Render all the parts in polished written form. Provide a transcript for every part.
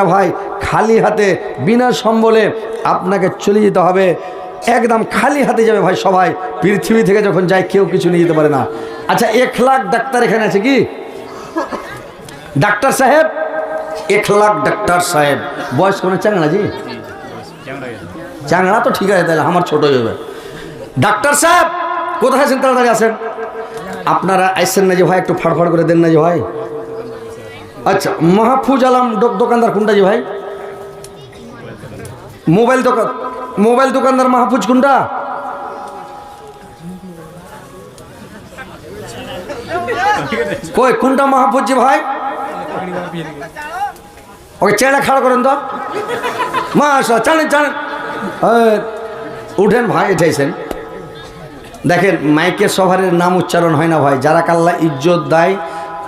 না ভাই, খালি হাতে বিনা সম্বলে আপনাকে চলে যেতে হবে, একদম খালি হাতে যাবে ভাই সবাই। পৃথিবী থেকে যখন যায় কেউ কিছু নিয়ে যেতে পারে না। আচ্ছা 1 লাখ ডাক্তার এখানে আছে কি ডাক্তার সাহেব? 1 লাখ ডাক্তার সাহেব বয়স কোনো চাংড়া জি? চাংড়া তো ঠিক আছে, তাহলে আমার ছোট হয়ে যাবে। ডাক্তার সাহেব কোথায় আছেন? তাড়াতাড়ি আসেন। আপনারা আইসেন না যে ভাই, একটু ফাড়ফাড় করে দেন না যে ভাই। আচ্ছা মাহফুজ আলম দোকানদার কোনটা যে ভাই? মোবাইল দোকানদার মাহফুজ কোনটা? কই কোনটা মাহফুজ জি ভাই? ওকে চেনা খাড়া করেন তো। মাশা জানেন জানেন, উঠেন ভাই, এটাইছেন। দেখেন মাইকের সভারের নাম উচ্চারণ হয় না ভাই। যারা আল্লাহ ইজ্জত দেয়,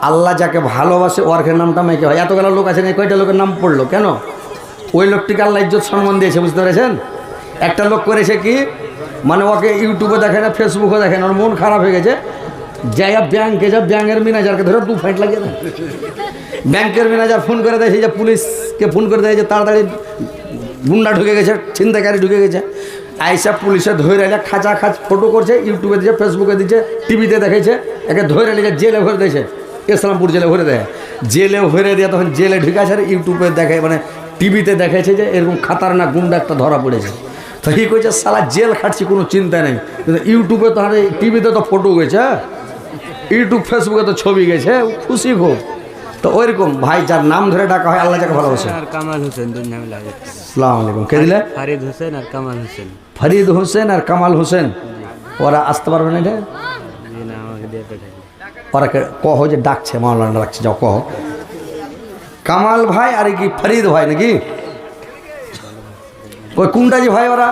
আল্লাহ যাকে ভালোবাসে ওয়ার্কের নামটা মাইকে হয়। এতগুলো লোক আছে না, কয়টা লোকের নাম পড়লো কেন? ওই লোকটিকে আল্লাহ ইজ্জত সম্মান দিয়েছে, বুঝতে পেরেছেন? একটা লোক করেছে কি, মানে ওকে ইউটিউবে দেখে না, ফেসবুকে দেখেন, ওর মন খারাপ হয়ে গেছে, যাইয়া ব্যাংকে যা, ব্যাংকের ম্যানেজারকে ধরে 2 ফাইট লাগিয়ে দেয়। ব্যাংকের ম্যানেজার ফোন করে দেয় যে পুলিশকে ফোন করে দেয় যে তাড়াতাড়ি গুন্ডা ঢুকে গেছে, ছিনতাইকারী ঢুকে গেছে। আইসা পুলিশে ধরে এলে খাঁচা ফটো করছে, ইউটিউবে দিচ্ছে, ফেসবুকে দিচ্ছে, টিভিতে দেখেছে, একে ধরে নিয়ে জেলে ভরে দিয়েছে, ইসলামপুর জেলে ভরে দেয়। জেলে ভরে দিয়ে তখন জেলে ঢুকেছে, আর ইউটিউবে দেখে, মানে টিভিতে দেখেছে যে এরকম খাতারনাক গুন্ডা একটা ধরা পড়েছে। তো কি কইছে, সালা জেল খাটছি কোনো চিন্তা নেই, কিন্তু ইউটিউবে তো, টিভিতে তো ফটো গেছে, ইউটিউব ফেসবুকে তো ছবি গেছে, খুশি খুব। তো ওইরকম ভাই যার নাম ধরে ডাকা হয়, আল্লাহ যাকে ভালোবাসে। কামাল হোসেন, আসসালামু আলাইকুম। কে দিলে? ফরিদ হোসেন আর কামাল হোসেন। ফরিদ হোসেন আর কামাল হোসেন। ওরা আসতে পারবে না? এটা ওরা কহ যে ডাকছে, মাওলানা ডাকছে, যাও কহ। কামাল ভাই আর কি ফরিদ ভাই নাকি? ওই কোনটা যে ভাই? ওরা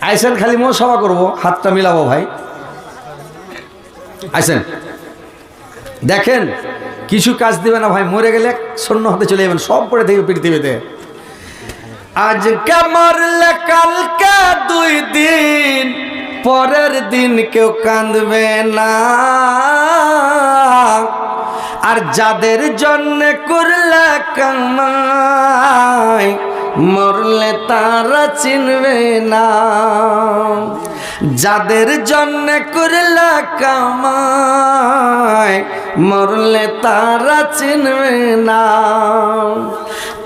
আইসেন, খালি মো সভা করবো, হাতটা মিলাবো ভাই। আইসেন, দেখেন কিছু কাজ দিবে না ভাই, মরে গেলে শূন্য হাতে চলে যাবেন, সব পড়ে থাকবে পৃথিবীতে। আজকে মরলে কালকে 2 দিন, পরের দিন কেউ কাঁদবে না। আর যাদের জন্য করলে কামাই, মরলে তারা চিনবে না। যাদের জন্য করলে কামাই, মরলে তারা চিনবে না।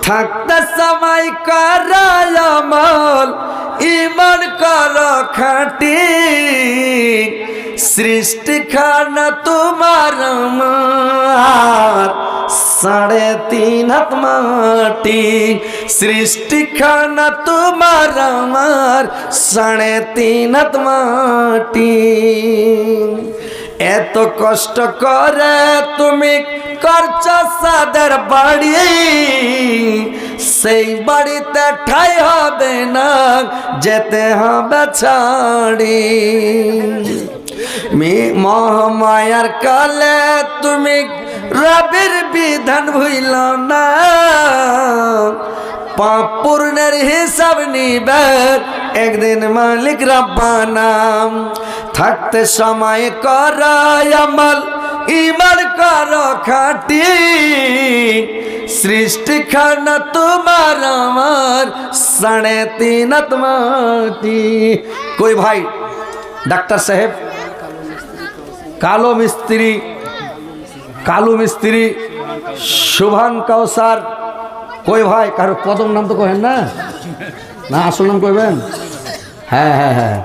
থাকতে সময় করায় আমল, ঈমান করো খাঁটি, সৃষ্টি খানা তোমার আমার 3.5 হাত মাটি। সৃষ্টি খানা তোমার আমার 3.5 হাত মাটি। এত কষ্ট করে তুমি করছো সাদের বাড়ি, সেই বাড়িতে ঠাই হবে না, যেতে হবে ছাড়ি। মহামায়ার কালে তুমি রবের বিধান ভুইল না, পাপ পূর্ণের হিসাব নিবে একদিন মালিক রব্বানা। থাকতে সময় করায় আমল, ঈমান করো খাঁটি, সৃষ্টি খানা তোমার আমার 3.5 হাত মাটি। কই ভাই ডাক্তার সাহেব? কালো মিস্ত্রি শুভান কাউসার। কই ভাই? কারো প্রথম নাম তো কহেন না, না আসল নাম কইবেন? হ্যাঁ হ্যাঁ হ্যাঁ,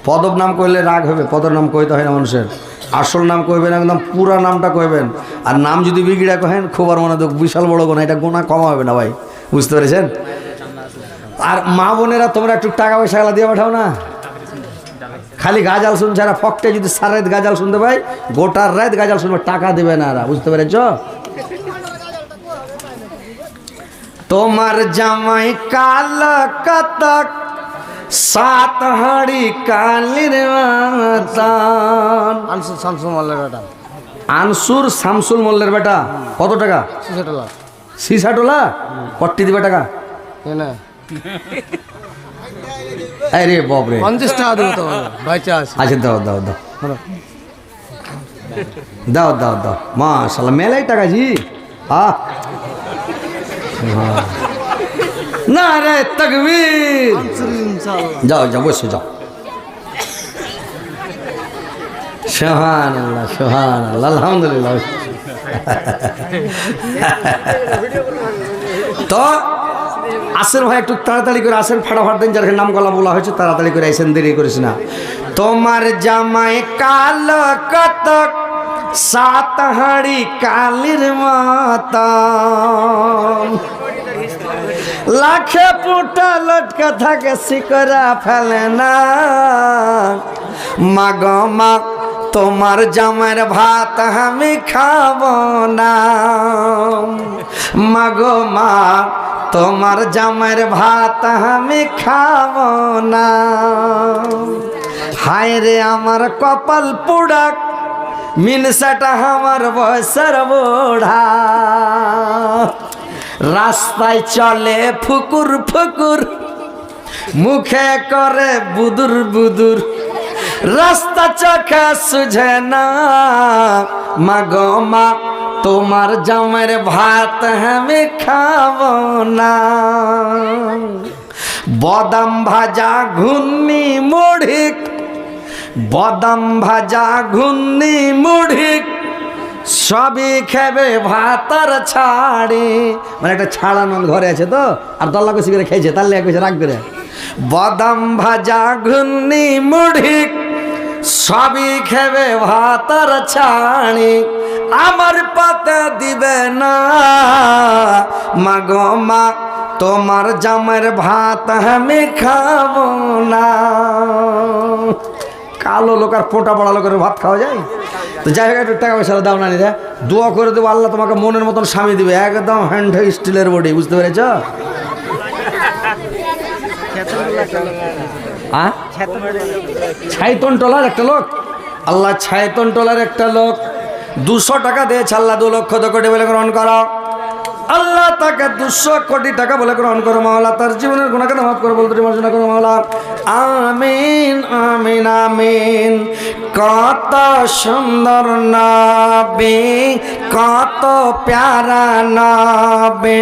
পদব নাম কইলে রাগ হবে, পদর নাম কইতে হয় না মানুষের। আসল নাম কইবেন, একদম পুরা নামটা কইবেন। আর নাম যদি বিগড়া কহেন, খুব আর মনে দুঃখ, বিশাল বড় গোনা, এটা গোনা কমা হবে না ভাই, বুঝতে পেরেছেন? আর মা বোনেরা তোমরা একটু টাকা পয়সা গেলা দিয়ে পাঠাও না, খালি গাজাল শুনছে। আর ফকটে যদি সারা রাত গাজাল শুনতে পাই, গোটার রাত গাজাল শুনবে, টাকা দেবে না এরা, বুঝতে পেরেছ? তোমার জামাই কালা কাতাক, 7 হাড়ি কালির মাতান। আনসুর শামসুল মোল্লের বেটা। কত টাকা? 60 টাকা। কটি দিবে টাকা? আরে বাপরে, 50 টাকা দেবো তো ভাই। আচ্ছা দাও দাও দাও দাও দাও দাও। মাশাআল্লাহ, মেলাই টাকা জি। না রে তাকবীর, যাও যাও বসে যাও। সুবহানাল্লাহ সুবহানাল্লাহ আলহামদুলিল্লাহ। তো আসেন ভাই, একটু তাড়াতাড়ি করে আসেন, ফাটাফাট দিন, যার নাম গলা বলা হয়েছে তাড়াতাড়ি করে আসেন, দেরি করিস না। তোমার জামাই কালো কতক, সাত হাড়ি কালির মাতা, লাখে পুটা লটকা থাকে শিকরা ফেলে না। মাগ মা তোমার জামাইয়ের ভাত আমি খাবো না। মাগো মা তোমার জামাইয়ের ভাত আমি খাবো না। হায় রে আমার কপাল পুড়াক, মিনসাটা আমার বয়সের বুড়া। রাস্তায় চলে ফুকুর ফুকুর, মুখে করে বুদুর বুদুর, রাস্তা চোখে সুঝে না। মাগো মা তোমার জামাইয়ের ভাত আমি খাবো না। বাদাম ভাজা ঘুন্নি মুড়ি, বাদাম ভাজা ঘুন্নি মুড়ি, সবই খেবে ভাতার ছাড়ি। মানে একটা ছাড়ানো ঘরে আছে তো, আর দল্লা কষি করে খেয়েছে, তাহলে এক রাগ করে। বাদাম ভাজা ঘুন্নি মুড়ি, সবই খেবে ভাতার ছাড়ি, আমার পাতে দিবে না। মাগো মা তোমার জামাইয়ের ভাত আমি খাবো না। কালো লোক আর পোটা পড়া লোকের ভাত খাওয়া যায়? তো যাই হোক, একটু টাকা পয়সা দাও না নিতে, দোয়া করে দেবো, আল্লাহ তোমাকে মনের মতন স্বামী দিবে, একদম হ্যান্ড স্টিলের বডি, বুঝতে পেরেছ? ছাইতন টলার একটা লোক, আল্লাহ ছাইতন টলার একটা লোক 200 টাকা দিয়েছে, আল্লাহ 2 লক্ষ কোটি বলে গ্রহণ করো। আল্লাহ তাকে 200 কোটি টাকা বলে গ্রহণ করো মাওলা, তার জীবনের গুনাহকে মাফ করে বলতে মার্জনা করো মাওলা। আমিন আমিন আমিন। কত সুন্দর নবী, কত প্যারা নবী,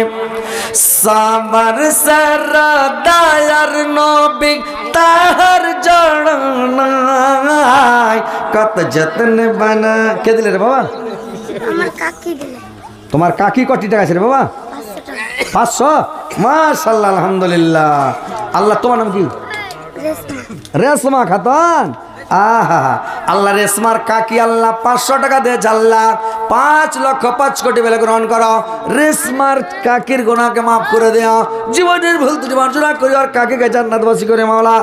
সবার সরদার নবী, তাহার জড়নাই কত যত্ন বানা। কে দিলে রে বাবা? আমার কাকি দিলে। তোমার কাকি কটি টাকা আছে রে বাবা? 500। মাশাআল্লাহ আলহামদুলিল্লাহ। আল্লাহ তোমার নাম কি? রেশমা খাতুন। আহা, আল্লাহ রেশমার কাকি আল্লাহ 500 টাকা দিয়ে, আল্লাহ 5 লক্ষ 5 কোটি বলে গ্রহণ করো। রেশমার কাকির গুনাহকে মাফ করে দেও, জীবনের ভুল ত্রুটি মার্জনা করি, আর কাকিকে জান্নাতবাসী করে মাওলা।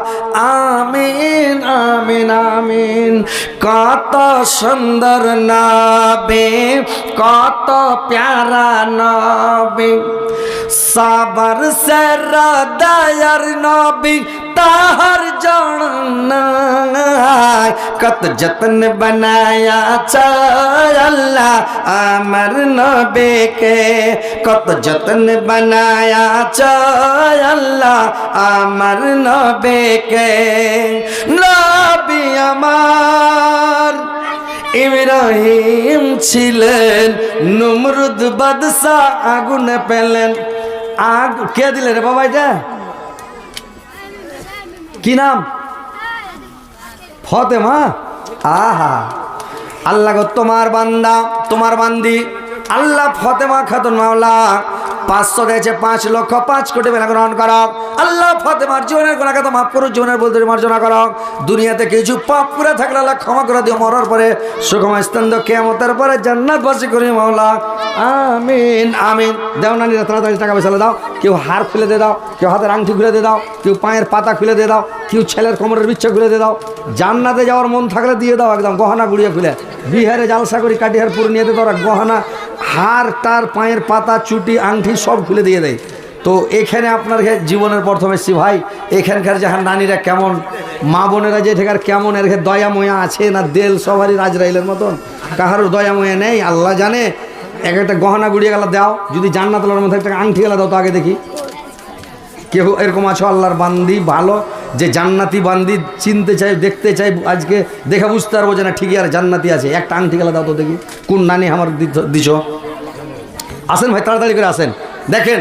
আমিন আমিন আমিন। কত সুন্দর নবী, কত প্যারা নবী, সবার সরদার নবী, তাহার জড়নাই কত যত্ন বানায়া আল্লাহ আমার নবীকে, কত যত্ন বানায়া আল্লাহ আমার নবীকে। নবী আমার ইব্রাহিম ছিলেন, নমরুদ বাদশা আগুনে পেলেন। আগ কে দিলে রে বাবা? এটা কি নাম? ফতেমা। আহা, আল্লাহ গো তোমার বান্দা, তোমার বান্দি আল্লাহ ফতেমা খাতুন মাওলা 500 দিয়েছে, 5 লক্ষ 5 কোটি বেলা গ্রহণ করো। আল্লাহ ফতেমার জীবনের গুনাহকে তো মাফ করো, জীবনের বলতে মার্জনা করো। দুনিয়াতে কিছু পাপ করে থাকলে আল্লাহ ক্ষমা করে দিও, মরার পরে সুখময় স্থান দাও, কিয়ামতের পরে জান্নাতবাসী করি মাওলা। আমিন আমিন। দাও না নিরা, তাড়াতাড়ি টাকা পয়সা দাও। কেউ হার খুলে দিয়ে দাও, কেউ হাতের আংটি খুলে দিয়ে দাও, কেউ পায়ের পাতা খুলে দিয়ে দাও, কেউ ছেলের কোমরের বিচ্ছা খুলে দিয়ে দাও। জান্নাতে যাওয়ার মন থাকলে দিয়ে দাও, একদম গহনা গুড়িয়ে খুলে। বিহারে জালসা করি কাটিহার পুরো নিয়ে তোরা গহনা, হার টার, পায়ের পাতা, চুটি, আংটি সব খুলে দিয়ে দেয়। তো এখানে আপনার জীবনের প্রথম এসছি ভাই, এখানকার যাহার নারীরা কেমন, মা বোনেরা যে ঠেকার কেমন, এর দয়া ময়া আছে না দেল সবারই রাজরাইলের মতন, কাহারও দয়া ময়া নেই, আল্লাহ জানে। একটা গহনা গুড়িয়ে গেলা দাও, যদি জান্নাতুলের মধ্যে একটা আংটি গেলা দাও তো আগে দেখি। কেউ এরকম আছো আল্লাহর বান্দি ভালো, যে জান্নাতি বান্দি চিনতে চাই, দেখতে চাই, আজকে দেখে বুঝতে পারবো যে না ঠিকই আর জান্নাতি আছে। একটা আংটি গেলা দাও তো দেখি, কোন নানি আমার দিছ। আসেন ভাই, তাড়াতাড়ি করে আসেন। দেখেন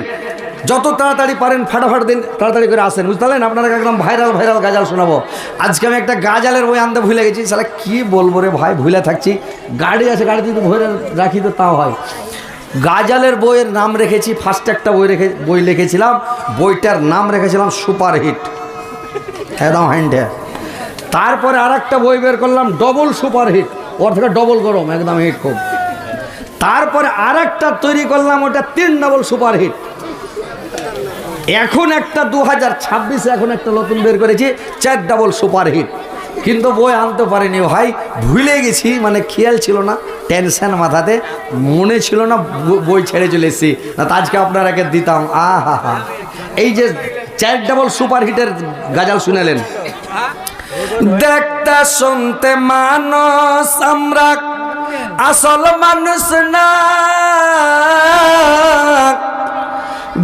যত তাড়াতাড়ি পারেন ফাটাফাট দিন, তাড়াতাড়ি করে আসেন, বুঝতে পারলেন? আপনারা একদম ভাইরাল ভাইরাল গাজাল শোনাবো। আজকে আমি একটা গাজালের বই আনতে ভুলে গেছি, সালা কি বলবো রে ভাই, ভুলে থাকছি। গাড়ি আছে, গাড়িতে তো ভরে রাখি তো তাও হয়। গাজালের বইয়ের নাম রেখেছি, ফার্স্ট একটা বই লিখেছিলাম, বইটার নাম রেখেছিলাম সুপারহিট, একদম হ্যান্ডে। তারপরে আর একটা বই বের করলাম ডবল সুপারহিট, ওর থেকে ডবল গরম, একদম হিট খুব। তারপরে আর একটা তৈরি করলাম, ওটা 3 ডবল সুপারহিট। এখন একটা 2026 এখন একটা নতুন বের করেছি 4 ডবল সুপারহিট। কিন্তু বই আনতে পারিনি ভাই, ভুলে গেছি, মানে খেয়াল ছিল না, টেনশন মাথাতে, মনে ছিল না, বই ছেড়ে চলে এসেছি না, তো আজকে আপনারাকে দিতাম। আহা হা, এই যে 4 ডবল সুপারহিটের গাজাল শুনেলেন। দেখতে শুনতে মানুষ আমরা, আসল মানুষ না,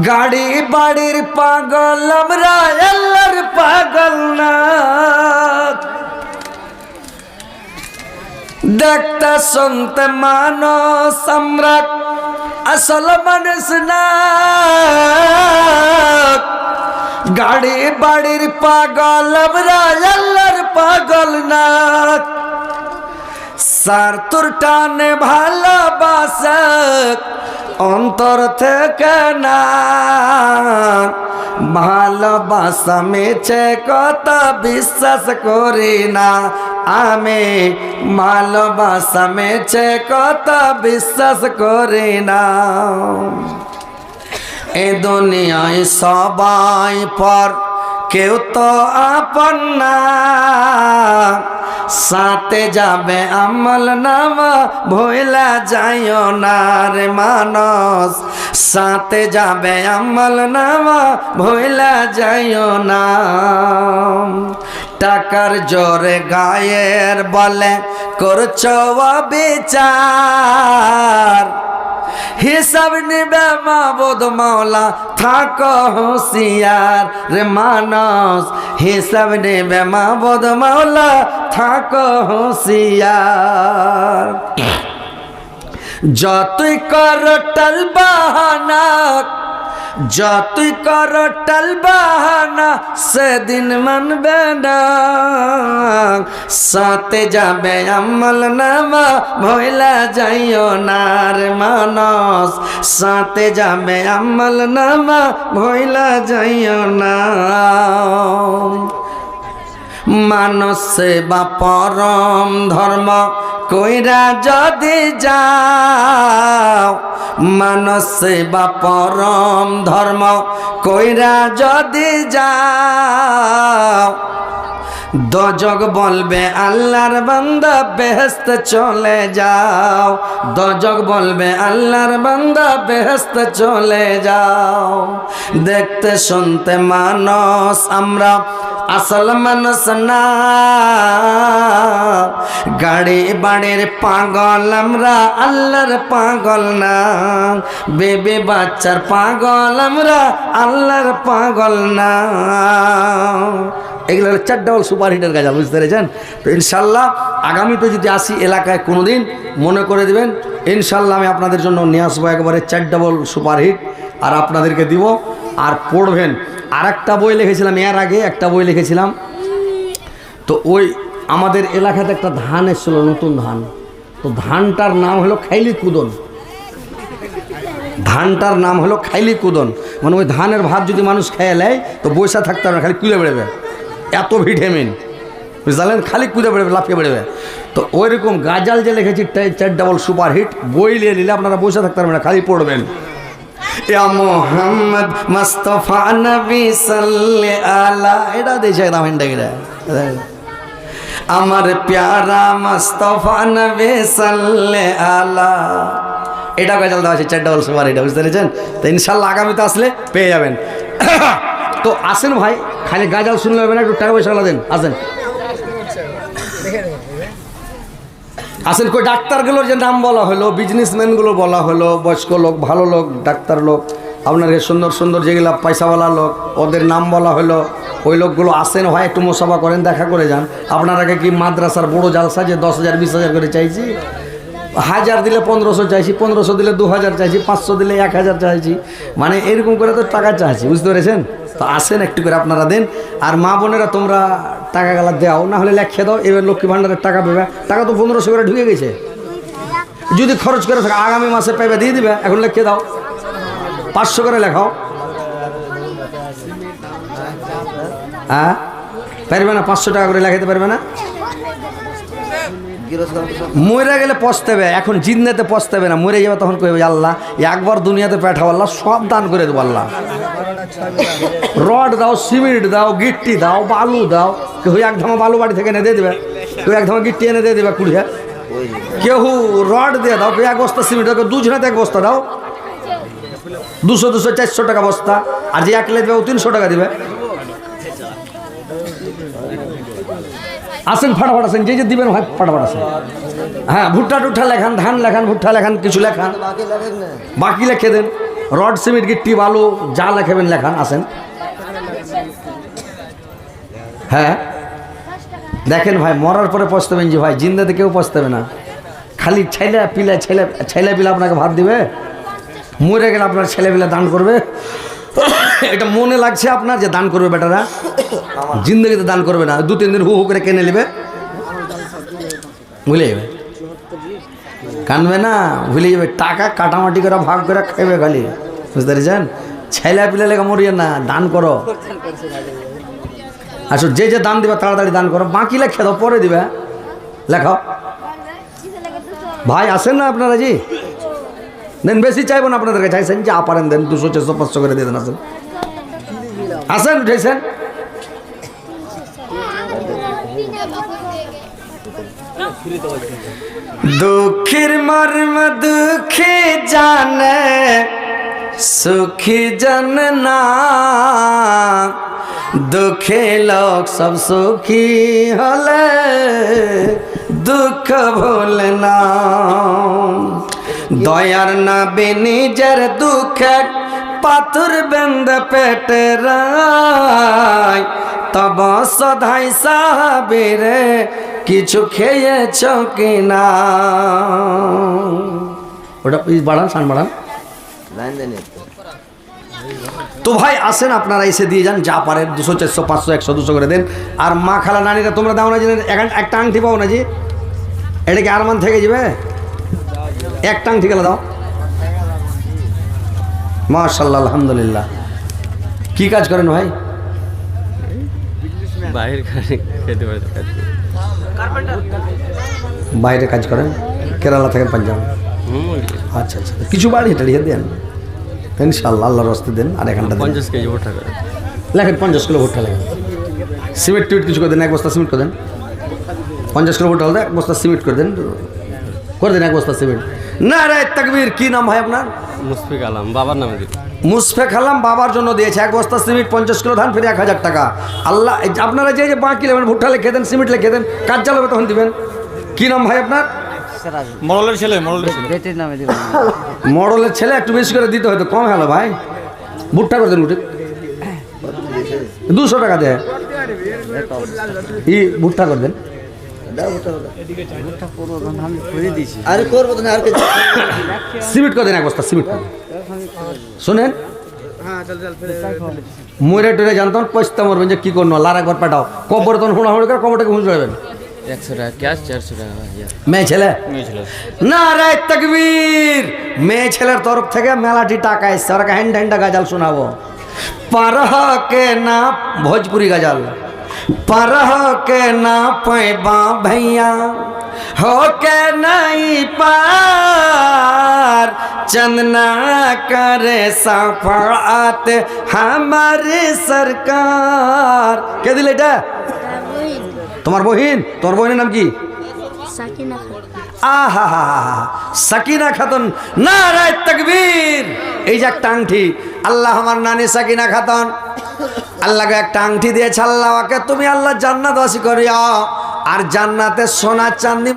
গাড়ি বাড়ির পাগল আমরা, আল্লাহর পাগল না। দেখতে শুনতে মানুষ আমরা, আসল মানুষ না, গাড়ি বাড়ির পাগল আমরা, আল্লাহর পাগল না। সার তোর টানে ভালোবাসা অন্তর থেকে না, ভালোবাসা মেছে কথা বিশ্বাস করি না আমি, ভালোবাসা মেছে কথা বিশ্বাস করি না। এ দুনিয়ায় সবাই পর, কেউ তো আপন না, সাথে যাবে আমল নামা ভুলা যাইও না রে মানুষ, সাথে যাবে আমল নামা ভুলা যাইও না। টাকার জোরে গায়ের বলে করছো বিচার, হিসাব নিবে মাবুদ মাওলা থাকো হুঁশিয়ার রে মানুষ, হিসাব নিবে মাবুদ মাওলা থাকো হুঁশিয়ার। যতই কর টাল বাহানা, যতই কর টাল বাহানা, সেদিন মানবে না, সাথে যাবে আমল নামা ভইলা যাইও না রে মানুষ, সাথে যাবে আমল নামা ভইলা যাইও না। মানুষ সেবা পরম ধর্ম কইরা যদি যাও, মানুষ সেবা পরম ধর্ম কইরা যদি যাও, দজগ বলবে আল্লাহর বান্দা বেহেশত চলে যাও, দজগ বলবে আল্লাহর বান্দা বেহেশত চলে যাও। দেখতে শুনতে মানুষ আমরা, আসল মানুষ না, গাড়ি বাড়ির পাগল আমরা, আল্লাহর পাগল না, বেবি বাচ্চার পাগল আমরা, আল্লাহর পাগল না। এগুলো 4 ডবল সুপারহিটের গাজাল, বুঝতে পেরেছেন? তো ইনশাল্লাহ আগামীতে যদি আসি এলাকায় কোনো দিন মনে করে দিবেন, ইনশাল্লাহ আমি আপনাদের জন্য নিয়ে আসবো একবারে 4 ডবল সুপারহিট, আর আপনাদেরকে দিব, আর পড়বেন। আর একটা বই লিখেছিলাম, এর আগে একটা বই লিখেছিলাম, তো ওই আমাদের এলাকাতে একটা ধান এসেছিল, নতুন ধান, তো ধানটার নাম হলো খাইলি কুদন, ধানটার নাম হলো খাইলি কুদন, মানে ওই ধানের ভাত যদি মানুষ খেয়ে নেয় তো বৈশা থাকতে হবে না, খালি কুলে বেড়েবে, এত ভিটামিন, বুঝলেন, খালি কুদে বেড়েবে, লাফিয়ে বেড়েবে। তো ওই রকম গাজাল যে লিখেছি 4 ডবল সুপারহিট, বই নিয়ে নিলে আপনারা বসে থাকতে পারবেন না, খালি পড়বেন। ইয়া মুহাম্মদ মুস্তাফা নবী সাল্লাল্লাহু আলা, এটা দেশে একদম হিন্দাগিরা, আমার প্যারা মুস্তাফা নবী সাল্লাল্লাহু আলা, এটা গাজাল দেওয়া আছে 4 ডবল সুপারহিট, বুঝতে পেরেছেন? তো ইনশাল্লাহ আগামীতে আসলে পেয়ে যাবেন। তো আসেন ভাই, খালি গাজাল শুনলে হবে না, একটু টাকা পয়সা দেন, আসেন আসেন। কই ডাক্তারগুলোর যে নাম বলা হলো, বিজনেসম্যানগুলো বলা হলো, বয়স্ক লোক, ভালো লোক, ডাক্তার লোক, আপনার সুন্দর সুন্দর যেগুলো পয়সাওয়ালা লোক, ওদের নাম বলা হলো, ওই লোকগুলো আসেন ভাই, একটু মোসাফা করেন, দেখা করে যান। আপনার আগে কি মাদ্রাসার বড় জালসা যে 10,000 20,000 করে চাইছি? 1000 দিলে 1500 চাইছি, 1500 দিলে 2000 চাইছি, 500 দিলে 1000 চাইছি, মানে এরকম করে তো টাকা চাইছি, বুঝতে পেরেছেন? তো আসেন একটু করে আপনারা দেন। আর মা বোনেরা তোমরা টাকা গালা দেও, না হলে লেখে দাও। এবার লক্ষ্মী ভাণ্ডারের টাকা পাবে, টাকা তো 1500 করে ঢুকে গেছে। যদি খরচ করে থাকে আগামী মাসে পাইবে, দিয়ে দিবে, এখন লিখে দাও। 500 করে লেখাও। হ্যাঁ পারবে না? 500 টাকা করে লেখাতে পারবে না? মরে গেলে পস্তাবে, এখন জিন্দাতে পস্তাবে না। মরে যাবে তখন কইবে আল্লাহ একবার দুনিয়াতে পাঠাও, আল্লাহ সব দান করে দেবো। আল্লাহ রড দাও, সিমেন্ট দাও, গিট্টি দাও, বালু দাও। কেউ এক ধামা বালু বাড়ি থেকে এনে দিয়ে দেবে, কেউ এক ধামা গিট্টি এনে দিয়ে দেবে 20। কেউ রড দিয়ে দাও, কেউ 1 বস্তা সিমেন্ট দাও, কেউ 2 জনাতে 1 বস্তা দাও। 200 400 টাকা বস্তা। আর যে 1 লাখ দেবে ও 300 টাকা দিবে। আসেন ফাটাফাট আসেন, যে যে দিবেন ভাই ফাটাফাট আসেন। হ্যাঁ ভুট্টা টুট্টা লেখান, ধান লেখান, ভুট্টা লেখান, কিছু লেখান, বাকি লিখে দেন। রড সিমেন্ট গিট্টি বালু যা লেখাবেন লেখান। আসেন। হ্যাঁ দেখেন ভাই, মরার পরে পস্তাবেন যে ভাই, জিন্দাতে কেউ পস্তাবে না। খালি ছেলে পিলা আপনাকে ভাত দিবে, মরে গেলে আপনার ছেলে পিলা দান করবে। এটা মনে লাগছে আপনার যে দান করবে বেটারা, জিন্দগিতে দান করবে না। 2-3 দিন হু হু করে কিনে নেবে, ভুলে যাবে, কানবে না, ভুলে যাবে। টাকা কাটামাটি করে ভাগ করে খাইবে খালি, বুঝতে পেরেছেন? ছেলে পিলে লেখা মরিয়ে না, দান করো। আসো, যে যে দান দিবে তাড়াতাড়ি দান করো, বাকি লেখে দাও, পরে দিবে। লেখাও ভাই, আসেন না আপনারা জি, দেন। বেশি চাইবো না আপনাদের কাছে, চাইছেন যা পারেন দেন, 200 400 500 করে দিয়ে দেন। আসেন আসেন, উঠেছেন। দুঃখের মর্ম দুঃখে জানে, সুখী জন না। দুঃখে লোক সব সুখী হলে দুঃখ ভুলে না। দয়ার নবী নিজের দুঃখে পাথর বেঁধ পেটে রায়, তব সদাই সাহাবীরে কিছু খেয়েছ কিনা। ওটা বাড়ান, শান বাড়ান। তো ভাই আসেন, আপনারা এসে দিয়ে যান যা পারেন। 200 400 500 100 200 করে দেন। আর মা খালা নানিরা তোমরা দাও না, যে একটা আংটি পাও না জি, এটা কি আরমান থেকে যাবে? একটা আংটি গেলে দাও। মাশাআল্লাহ, আলহামদুলিল্লাহ। কি কাজ করেন ভাই? বাইরে কাজ করেন, কেরালা থেকে পাঞ্জাব। আচ্ছা আচ্ছা, কিছু বাড়ি টাড়িয়ে দেন ইনশাআল্লাহ, আল্লাহর রাস্তায় দেন। আর এখানটা 50 কেজি ভুট্টা লেখেন, 50 কিলো ভুট্টা লেখেন। সিমেন্ট টিমেন্ট কিছু করে দেন, 1 বস্তা সিমেন্ট করে দেন। 50 কিলো ভুট্টা হলে 1 বস্তা সিমেন্ট করে দেন, 1 বস্তা সিমেন্ট। নারায়ে তাকবীর। কি নাম ভাই আপনার? মুশফিক আলম, বাবার নামে দিন। মুশফিক আলম বাবার জন্য দিয়েছে। 1 বস্তা সিমেন্ট, 50 কিলো ধান, ফিরে 1000 টাকা। আল্লাহ, আপনারা যে যে বাকি নেবেন, ভুট্টা লিখে দেন, সিমেন্ট লিখে দেন, কাজ চালাবে তখন দিবেন। কি নাম ভাই আপনার? মডেলের ছেলে, মডেলের ছেলে। একটু বেশি করে দিতে হয়তো, কম হলো ভাই। ভুট্টা করে দেন, উঠে 200 টাকা দেয়। ভুট্টা করে দেন। সিমেন্ট করে দেন, 1 বস্তা সিমেন্ট। শোনেন, মরে টরে জানতাম পয়সা মরবেন যে কি করবো, লার একবার পাঠাও। কবর তখন হুড়াহুড়ি করে কবরটাকে হুঁচ যাবেন। 100 টাকা ক্যাশ, 400 টাকা মেয়ে ছেলে। নারায়ে তাকবীর। মেয়ে ছেলের তরফ থেকে মেলাটি টাকা এসছে, ওরা হ্যান্ড হ্যান্ডা গাজাল শোনাবো। পারহ के ना भोजपुरी गजल, परह के ना पैबा भैया, हो के नहीं पार, चंदना करे सफात हमारी सरकार। কে দিলে এটা? তোমার বহিন। তোমার বহিনের নাম কি? সাকিনা খাতুন। আহা হা হা, সাকিনা খাতুন। নারায়ে তাকবীর। এই যে একটা আংটি, আল্লাহ আমার নানি সাকিনা খাতুন, আল্লাহকে একটা আংটি দিয়েছে। আল্লাহকে তুমি আল্লাহ জান্নাত বাসী করিও, আর জান্নাতে সোনা চাঁদি